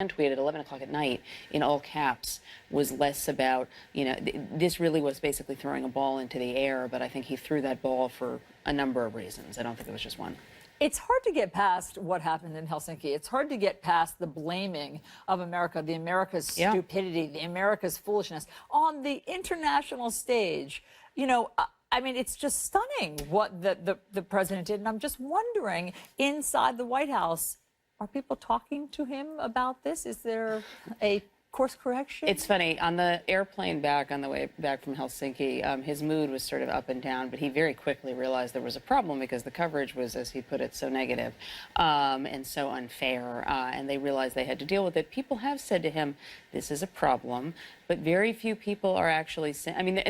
tweet at 11 o'clock at night in all caps was less about, this really was basically throwing a ball into the air, but I think he threw that ball for a number of reasons. I don't think it was just one. It's hard to get past what happened in Helsinki. It's hard to get past the blaming of America, the America's stupidity, the America's foolishness on the international stage. I mean, it's just stunning what the president did. And I'm just wondering, inside the White House, are people talking to him about this? Is there a course correction? It's funny. On the airplane back, on the way back from Helsinki, his mood was sort of up and down, but he very quickly realized there was a problem because the coverage was, as he put it, so negative and so unfair, and they realized they had to deal with it. People have said to him, this is a problem, but very few people are actually saying, I mean,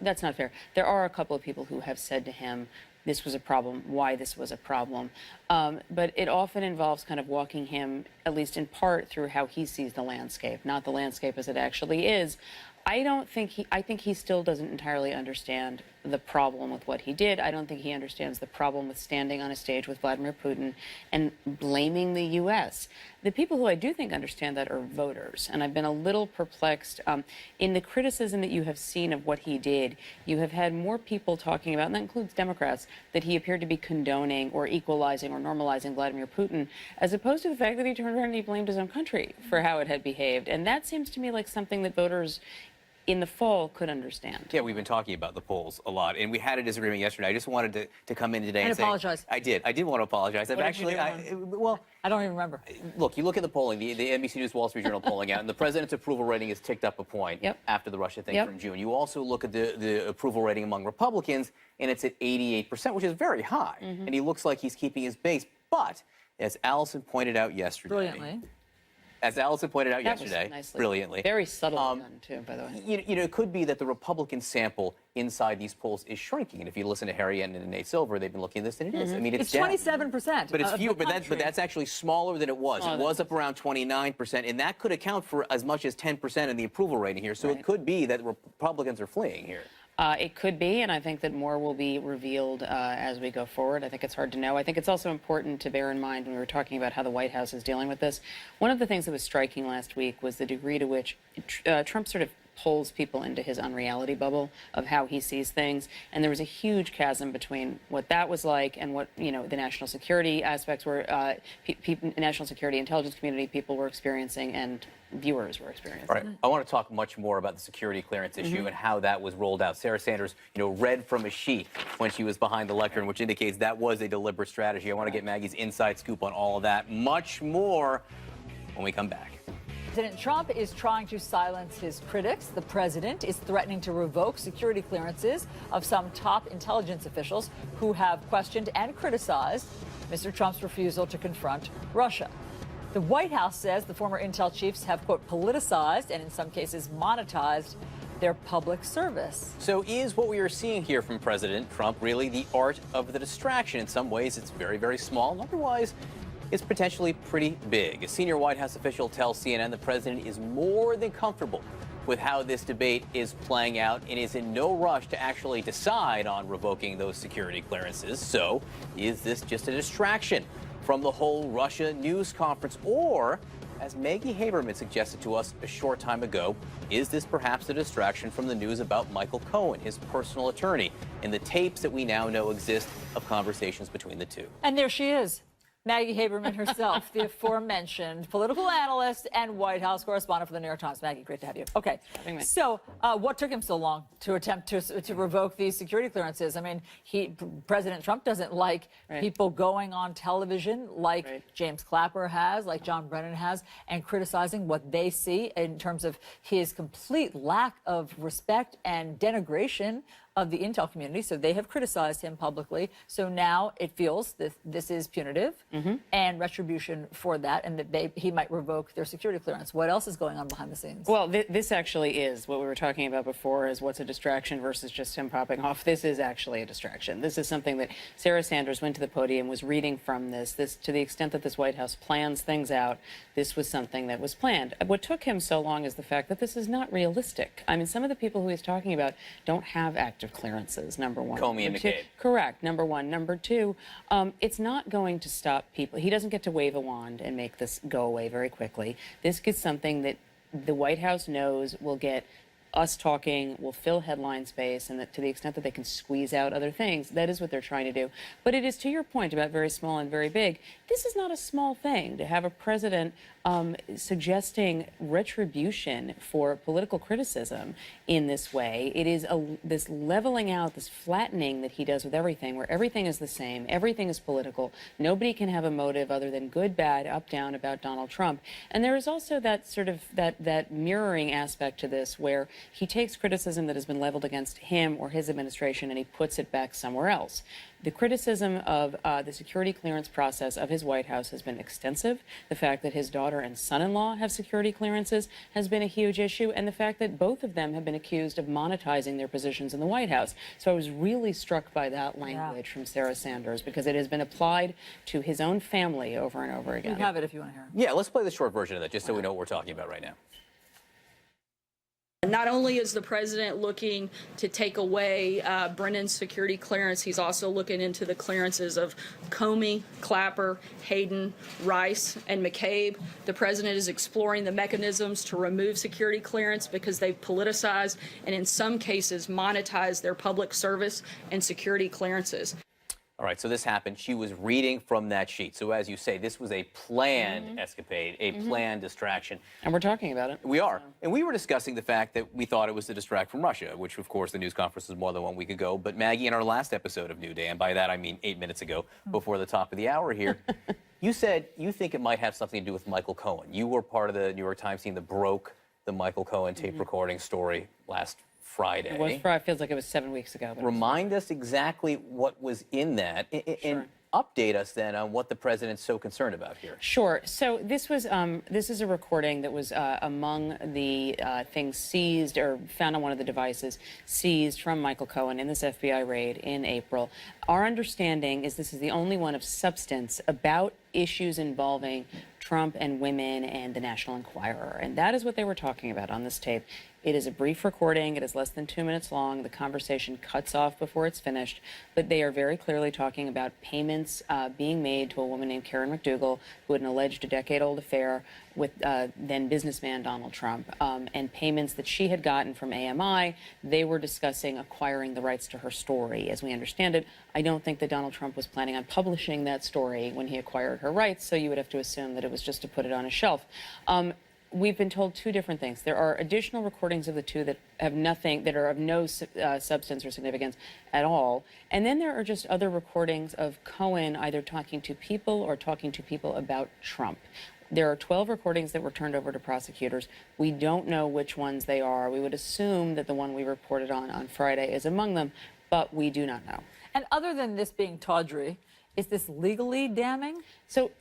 that's not fair. There are a couple of people who have said to him, this was a problem, why this was a problem. But it often involves kind of walking him, at least in part, through how he sees the landscape, not the landscape as it actually is. I think he still doesn't entirely understand the problem with what he did. I don't think he understands the problem with standing on a stage with Vladimir Putin and blaming the U.S. The people who I do think understand that are voters, and I've been a little perplexed. In the criticism that you have seen of what he did, you have had more people talking about, and that includes Democrats, that he appeared to be condoning or equalizing or normalizing Vladimir Putin, as opposed to the fact that he turned around and he blamed his own country for how it had behaved. And that seems to me like something that voters in the fall could understand. Yeah, we've been talking about the polls a lot, and we had a disagreement yesterday. I just wanted to come in today and say... apologize. I did want to apologize. I don't even remember. Look, you look at the polling, the NBC News Wall Street Journal polling out, and the president's approval rating has ticked up a point after the Russia thing from June. You also look at the approval rating among Republicans, and it's at 88%, which is very high. And he looks like he's keeping his base. But, as Allison pointed out yesterday... Brilliantly. As Allison pointed out yesterday, nicely, brilliantly. Very subtly done, too, by the way. It could be that the Republican sample inside these polls is shrinking. And if you listen to Harry Enton and Nate Silver, they've been looking at this, and it is. I mean, it's 27%. But it's fewer. But that's actually smaller than it was. It was up around 29%, and that could account for as much as 10% in the approval rating here. So it could be that Republicans are fleeing here. It could be, and I think that more will be revealed as we go forward. I think it's hard to know. I think it's also important to bear in mind when we were talking about how the White House is dealing with this. One of the things that was striking last week was the degree to which Trump sort of pulls people into his unreality bubble of how he sees things. And there was a huge chasm between what that was like and what, the national security aspects were, national security intelligence community people were experiencing and viewers were experiencing. All right. I want to talk much more about the security clearance issue and how that was rolled out. Sarah Sanders, read from a sheet when she was behind the lectern, which indicates that was a deliberate strategy. I want to get Maggie's inside scoop on all of that. Much more when we come back. President Trump is trying to silence his critics. The president is threatening to revoke security clearances of some top intelligence officials who have questioned and criticized Mr. Trump's refusal to confront Russia. The White House says the former intel chiefs have, quote, politicized and in some cases monetized their public service. So is what we are seeing here from President Trump really the art of the distraction? In some ways, it's very, very small. Otherwise, it's potentially pretty big. A senior White House official tells CNN the president is more than comfortable with how this debate is playing out and is in no rush to actually decide on revoking those security clearances. So is this just a distraction from the whole Russia news conference? Or, as Maggie Haberman suggested to us a short time ago, is this perhaps a distraction from the news about Michael Cohen, his personal attorney, and the tapes that we now know exist of conversations between the two? And there she is. Maggie Haberman herself, the aforementioned political analyst and White House correspondent for the New York Times. Maggie, great to have you. Okay, so what took him so long to attempt to revoke these security clearances? I mean, President Trump doesn't like people going on television like James Clapper has, like John Brennan has, and criticizing what they see in terms of his complete lack of respect and denigration of the intel community. So they have criticized him publicly. So now it feels that this is punitive and retribution for that, and that he might revoke their security clearance. What else is going on behind the scenes? Well, this actually is what we were talking about before, is what's a distraction versus just him popping off. This is actually a distraction. This is something that Sarah Sanders went to the podium, was reading from this. To the extent that this White House plans things out, this was something that was planned. What took him so long is the fact that this is not realistic. I mean, some of the people who he's talking about don't have active clearances, number one. Comey and Number two- McCabe. Correct, number one. Number two, it's not going to stop people. He doesn't get to wave a wand and make this go away very quickly. This is something that the White House knows will get us talking, will fill headline space, and that to the extent that they can squeeze out other things, that is what they're trying to do. But it is, to your point about very small and very big, this is not a small thing to have a president suggesting retribution for political criticism in this way. It is this leveling out, this flattening that he does with everything, where everything is the same, everything is political. Nobody can have a motive other than good, bad, up, down about Donald Trump. And there is also that sort of that mirroring aspect to this, where he takes criticism that has been leveled against him or his administration and he puts it back somewhere else. The criticism of the security clearance process of his White House has been extensive. The fact that his daughter and son-in-law have security clearances has been a huge issue, and the fact that both of them have been accused of monetizing their positions in the White House. So I was really struck by that language from Sarah Sanders, because it has been applied to his own family over and over again. You have it if you want to hear it. Yeah, let's play the short version of that just so we know what we're talking about right now. Not only is the president looking to take away Brennan's security clearance, he's also looking into the clearances of Comey, Clapper, Hayden, Rice, and McCabe. The president is exploring the mechanisms to remove security clearance because they've politicized and in some cases monetized their public service and security clearances. All right, so this happened. She was reading from that sheet. So as you say, this was a planned escapade, a planned distraction. And we're talking about it. We are. And we were discussing the fact that we thought it was to distract from Russia, which, of course, the news conference was more than 1 week ago. But, Maggie, in our last episode of New Day, and by that I mean 8 minutes ago, before the top of the hour here, you said you think it might have something to do with Michael Cohen. You were part of the New York Times team that broke the Michael Cohen tape recording story last Friday. It was Friday. Feels like it was 7 weeks ago. But Remind us exactly what was in that, and update us then on what the president's so concerned about here. Sure. So this is a recording that was among the things seized or found on one of the devices seized from Michael Cohen in this FBI raid in April. Our understanding is this is the only one of substance about issues involving Trump and women and the National Enquirer. And that is what they were talking about on this tape. It is a brief recording. It is less than 2 minutes long. The conversation cuts off before it's finished. But they are very clearly talking about payments being made to a woman named Karen McDougal, who had an alleged decade-old affair with then businessman Donald Trump, and payments that she had gotten from AMI. They were discussing acquiring the rights to her story. As we understand it, I don't think that Donald Trump was planning on publishing that story when he acquired her rights, so you would have to assume that it was just to put it on a shelf. We've been told two different things. There are additional recordings of the two that have nothing, that are of no substance or significance at all. And then there are just other recordings of Cohen either talking to people or talking to people about Trump. There are 12 recordings that were turned over to prosecutors. We don't know which ones they are. We would assume that the one we reported on Friday is among them, but we do not know. And other than this being tawdry, is this legally damning? So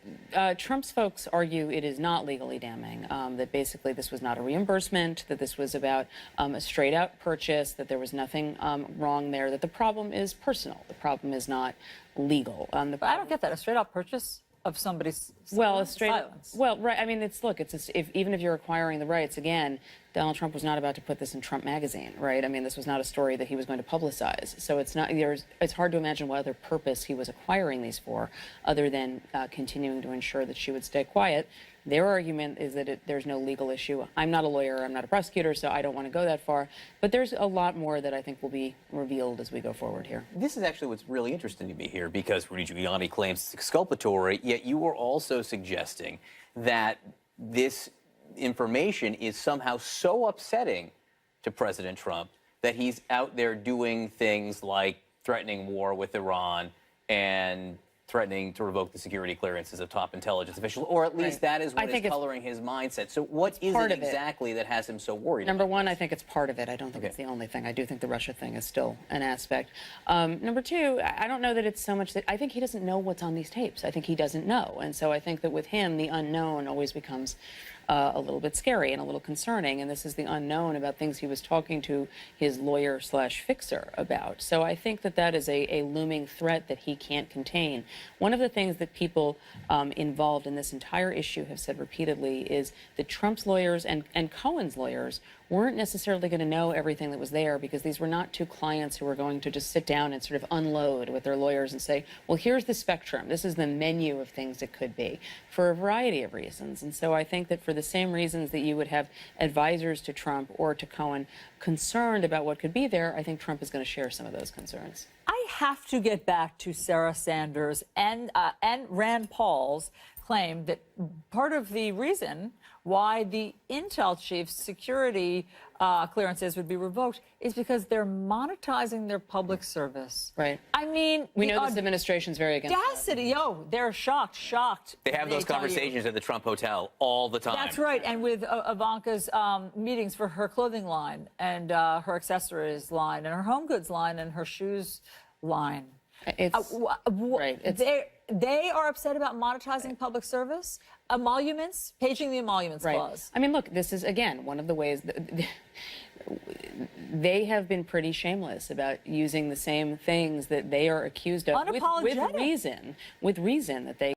Trump's folks argue it is not legally damning, that basically this was not a reimbursement, that this was about a straight-out purchase, that there was nothing wrong there, that the problem is personal. The problem is not legal. But I don't get that. A straight-out purchase of somebody's silence. Well, right. I mean, it's look. It's even if you're acquiring the rights, again, Donald Trump was not about to put this in Trump Magazine, right? I mean, this was not a story that he was going to publicize. So it's not. It's hard to imagine what other purpose he was acquiring these for, other than continuing to ensure that she would stay quiet. Their argument is that there's no legal issue. I'm not a lawyer. I'm not a prosecutor, so I don't want to go that far. But there's a lot more that I think will be revealed as we go forward here. This is actually what's really interesting to me here, because Rudy Giuliani claims it's exculpatory, yet you were also suggesting that this information is somehow so upsetting to President Trump that he's out there doing things like threatening war with Iran and threatening to revoke the security clearances of top intelligence officials, or at least that is what is coloring his mindset. So what is it exactly that has him so worried? Number one, I think it's part of it. I don't think it's the only thing. I do think the Russia thing is still an aspect. Number two, I don't know that it's so much that I think he doesn't know what's on these tapes. I think he doesn't know. And so I think that with him, the unknown always becomes a little bit scary and a little concerning. And this is the unknown about things he was talking to his lawyer/fixer about. So I think that that is a looming threat that he can't contain. One of the things that people involved in this entire issue have said repeatedly is that Trump's lawyers and Cohen's lawyers weren't necessarily going to know everything that was there, because these were not two clients who were going to just sit down and sort of unload with their lawyers and say, well, here's the spectrum. This is the menu of things it could be, for a variety of reasons. And so I think that for the same reasons that you would have advisors to Trump or to Cohen concerned about what could be there, I think Trump is going to share some of those concerns. I have to get back to Sarah Sanders and Rand Paul's claim that part of the reason why the Intel chief's security clearances would be revoked is because they're monetizing their public service. Right. I mean, we know this administration's very against that. Audacity, they're shocked. They have those conversations at the Trump Hotel all the time. That's right, and with Ivanka's meetings for her clothing line and her accessories line and her home goods line and her shoes line. It's right. They are upset about monetizing public service, emoluments, paging the emoluments clause. I mean, look, this is, again, one of the ways that they have been pretty shameless about using the same things that they are accused of Unapologetic. with reason that they